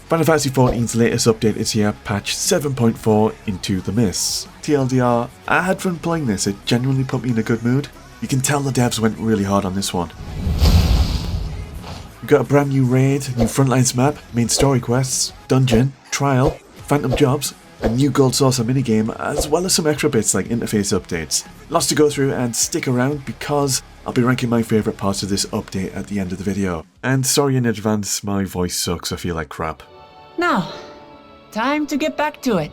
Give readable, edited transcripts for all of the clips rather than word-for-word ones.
Final Fantasy XIV's latest update is here, patch 7.4 Into the Mists. TLDR, I had fun playing this, it genuinely put me in a good mood. You can tell the devs went really hard on this one. We've got a brand new raid, new Frontlines map, main story quests, dungeon, trial, phantom jobs, a new gold saucer minigame, as well as some extra bits like interface updates. Lots to go through, and stick around because I'll be ranking my favourite parts of this update at the end of the video. And sorry in advance, my voice sucks, I feel like crap. Now, time to get back to it.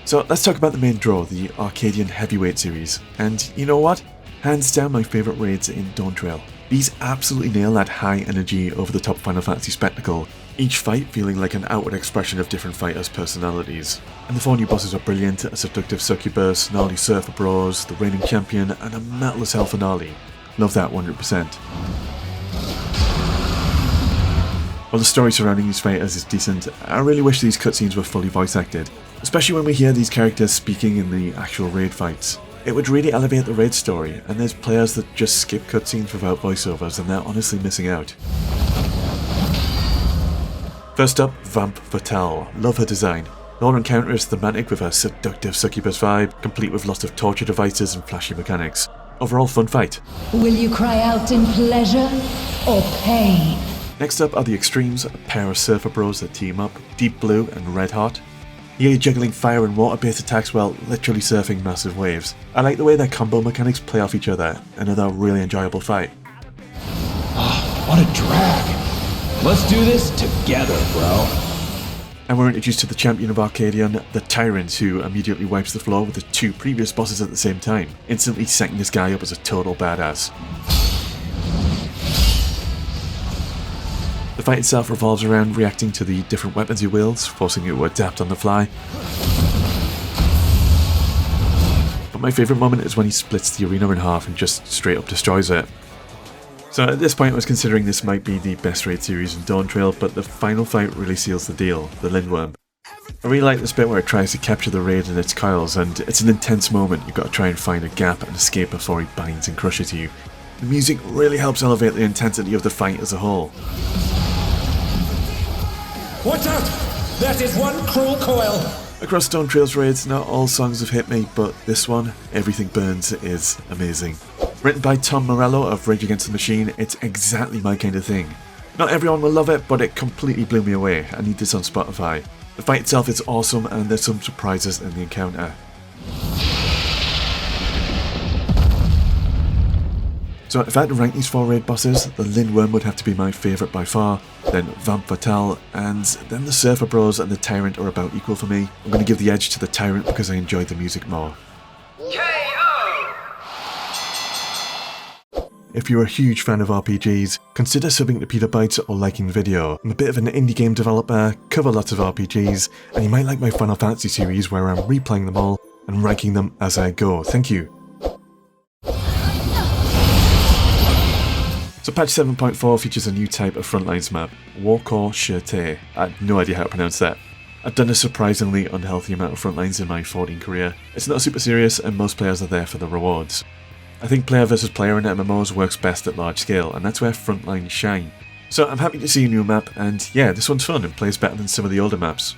So let's talk about the main draw, the Arcadion Heavyweight Series. And you know what? Hands down my favourite raids in Dawntrail. These absolutely nail that high energy, over the top Final Fantasy spectacle, each fight feeling like an outward expression of different fighters' personalities. And the 4 new bosses are brilliant: a seductive succubus, gnarly surfer bros, the reigning champion, and a metal as hell finale. Love that 100%. While the story surrounding these fighters is decent, I really wish these cutscenes were fully voice acted, especially when we hear these characters speaking in the actual raid fights. It would really elevate the raid story, and there's players that just skip cutscenes without voiceovers and they're honestly missing out. First up, Vamp Fatale. Love her design. Your encounter is thematic with a seductive succubus vibe, complete with lots of torture devices and flashy mechanics. Overall fun fight. Will you cry out in pleasure or pain? Next up are the Extremes, a pair of surfer bros that team up, Deep Blue and Red Hot. Here you're juggling fire and water based attacks while literally surfing massive waves. I like the way their combo mechanics play off each other, another really enjoyable fight. What a drag. Let's do this together, bro. And we're introduced to the champion of Arcadion, the Tyrant, who immediately wipes the floor with the 2 previous bosses at the same time, instantly setting this guy up as a total badass. The fight itself revolves around reacting to the different weapons he wields, forcing you to adapt on the fly. But my favourite moment is when he splits the arena in half and just straight up destroys it. So at this point I was considering this might be the best raid series in Dawntrail, but the final fight really seals the deal, the Lindworm. I really like this bit where it tries to capture the raid in its coils, and it's an intense moment. You've got to try and find a gap and escape before he binds and crushes you. The music really helps elevate the intensity of the fight as a whole. Watch out! That is one cruel coil! Across Dawntrail's raids, not all songs have hit me, but this one, Everything Burns, is amazing. Written by Tom Morello of Rage Against the Machine, it's exactly my kind of thing. Not everyone will love it, but it completely blew me away. I need this on Spotify. The fight itself is awesome, and there's some surprises in the encounter. So if I had to rank these 4 raid bosses, the Lindworm would have to be my favourite by far, then Vamp Fatale, and then the Surfer Bros and the Tyrant are about equal for me. I'm going to give the edge to the Tyrant because I enjoyed the music more. KO! If you're a huge fan of RPGs, consider subbing to Peter Bytes or liking the video. I'm a bit of an indie game developer, cover lots of RPGs, and you might like my Final Fantasy series where I'm replaying them all and ranking them as I go. Thank you. So patch 7.4 features a new type of Frontlines map, Worqor Chirteh. I had no idea how to pronounce that. I've done a surprisingly unhealthy amount of Frontlines in my 14 career. It's not super serious and most players are there for the rewards. I think player versus player in MMOs works best at large scale, and that's where Frontlines shine. So I'm happy to see a new map, and yeah, this one's fun and plays better than some of the older maps.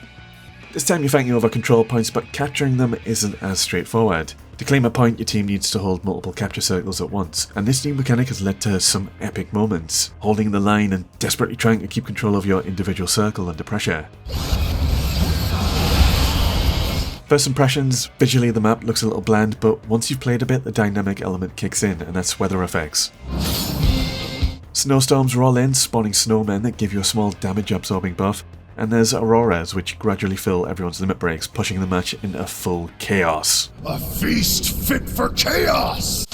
This time you're fighting over control points, but capturing them isn't as straightforward. To claim a point, your team needs to hold multiple capture circles at once, and this new mechanic has led to some epic moments, holding the line and desperately trying to keep control of your individual circle under pressure. First impressions, visually the map looks a little bland, but once you've played a bit, the dynamic element kicks in, and that's weather effects. Snowstorms roll in, spawning snowmen that give you a small damage absorbing buff, and there's auroras which gradually fill everyone's limit breaks, pushing the match into full chaos. A feast fit for chaos!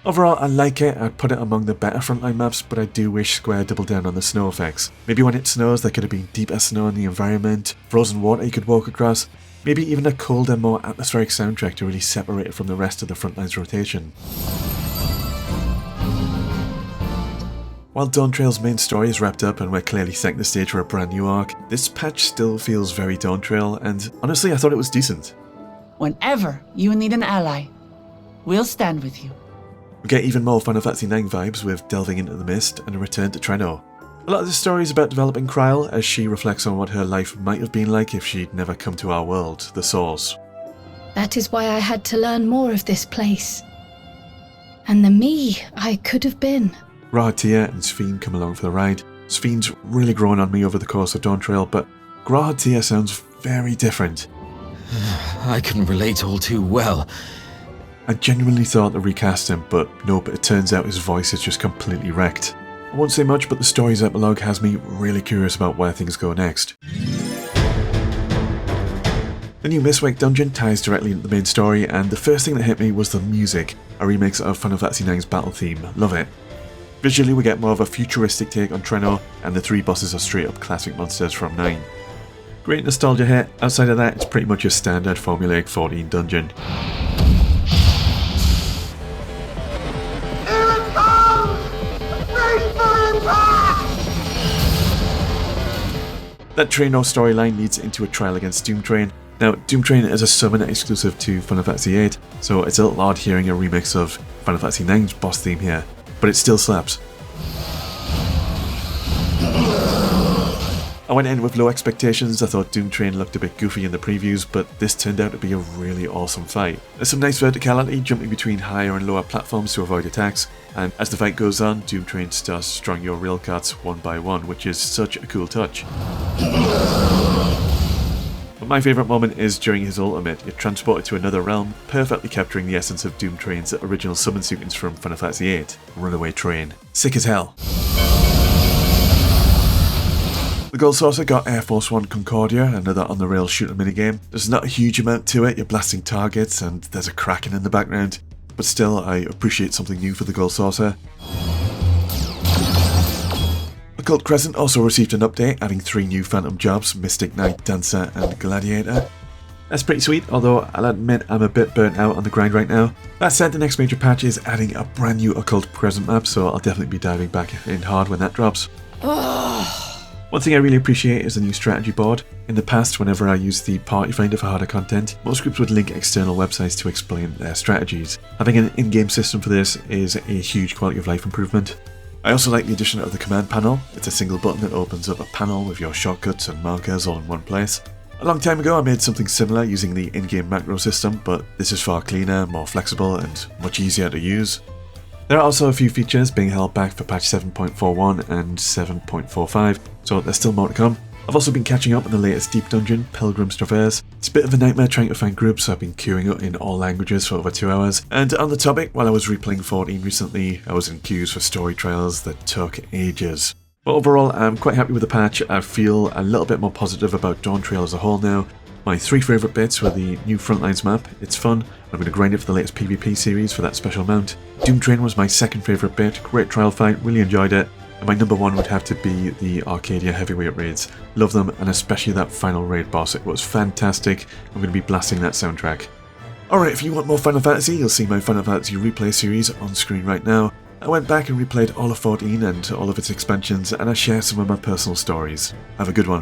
Overall, I like it. I'd put it among the better Frontline maps, but I do wish Square doubled down on the snow effects. Maybe when it snows there could have been deeper snow in the environment, frozen water you could walk across, maybe even a colder, more atmospheric soundtrack to really separate it from the rest of the Frontline's rotation. While Dawntrail's main story is wrapped up and we're clearly setting the stage for a brand new arc, this patch still feels very Dawntrail, and honestly I thought it was decent. Whenever you need an ally, we'll stand with you. We get even more Final Fantasy IX vibes with delving into the mist and a return to Treno. A lot of the story is about developing Kryl as she reflects on what her life might have been like if she'd never come to our world, the Source. That is why I had to learn more of this place. And the me I could have been. Grahad and Sphene come along for the ride. Sphene's really grown on me over the course of Dawntrail, but Grahad sounds very different. I can relate all too well. I genuinely thought to recast him, but nope, it turns out his voice is just completely wrecked. I won't say much, but the story's epilogue has me really curious about where things go next. The new Mistwake Dungeon ties directly into the main story, and the first thing that hit me was the music, a remix of Final Fantasy IX's battle theme. Love it. Visually, we get more of a futuristic take on Trenor, and the 3 bosses are straight up classic monsters from 9. Great nostalgia hit. Outside of that, it's pretty much your standard formulaic 14 dungeon. That Trenor storyline leads into a trial against Doomtrain. Now, Doomtrain is a summon exclusive to Final Fantasy VIII, so it's a little odd hearing a remix of Final Fantasy IX's boss theme here, but it still slaps. I went in with low expectations. I thought Doomtrain looked a bit goofy in the previews, but this turned out to be a really awesome fight. There's some nice verticality, jumping between higher and lower platforms to avoid attacks, and as the fight goes on, Doomtrain starts destroying your rail carts one by one, which is such a cool touch. But my favourite moment is during his ultimate. You're transported to another realm, perfectly capturing the essence of Doomtrain's original summon sequence from Final Fantasy VIII, Runaway Train. Sick as hell. The Gold Saucer got Air Force One Concordia, another on-the-rails shooter minigame. There's not a huge amount to it, you're blasting targets and there's a Kraken in the background, but still I appreciate something new for the Gold Saucer. Occult Crescent also received an update, adding 3 new Phantom jobs, Mystic Knight, Dancer and Gladiator. That's pretty sweet, although I'll admit I'm a bit burnt out on the grind right now. That said, the next major patch is adding a brand new Occult Crescent map, so I'll definitely be diving back in hard when that drops. One thing I really appreciate is the new strategy board. In the past, whenever I used the party finder for harder content, most groups would link external websites to explain their strategies. Having an in-game system for this is a huge quality of life improvement. I also like the addition of the command panel. It's a single button that opens up a panel with your shortcuts and markers all in one place. A long time ago I made something similar using the in-game macro system, but this is far cleaner, more flexible and much easier to use. There are also a few features being held back for patch 7.41 and 7.45, so there's still more to come. I've also been catching up on the latest deep dungeon, Pilgrim's Traverse. It's a bit of a nightmare trying to find groups, so I've been queuing up in all languages for over 2 hours. And on the topic, while I was replaying 14 recently, I was in queues for story trials that took ages. But overall, I'm quite happy with the patch. I feel a little bit more positive about Dawntrail as a whole now. My 3 favourite bits were the new Frontlines map. It's fun. I'm going to grind it for the latest PvP series for that special mount. Doomtrain was my 2nd favourite bit. Great trial fight, really enjoyed it. And my number 1 would have to be the Arcadion Heavyweight raids. Love them, and especially that final raid boss. It was fantastic. I'm going to be blasting that soundtrack. Alright, if you want more Final Fantasy, you'll see my Final Fantasy replay series on screen right now. I went back and replayed all of 14 and all of its expansions, and I share some of my personal stories. Have a good one.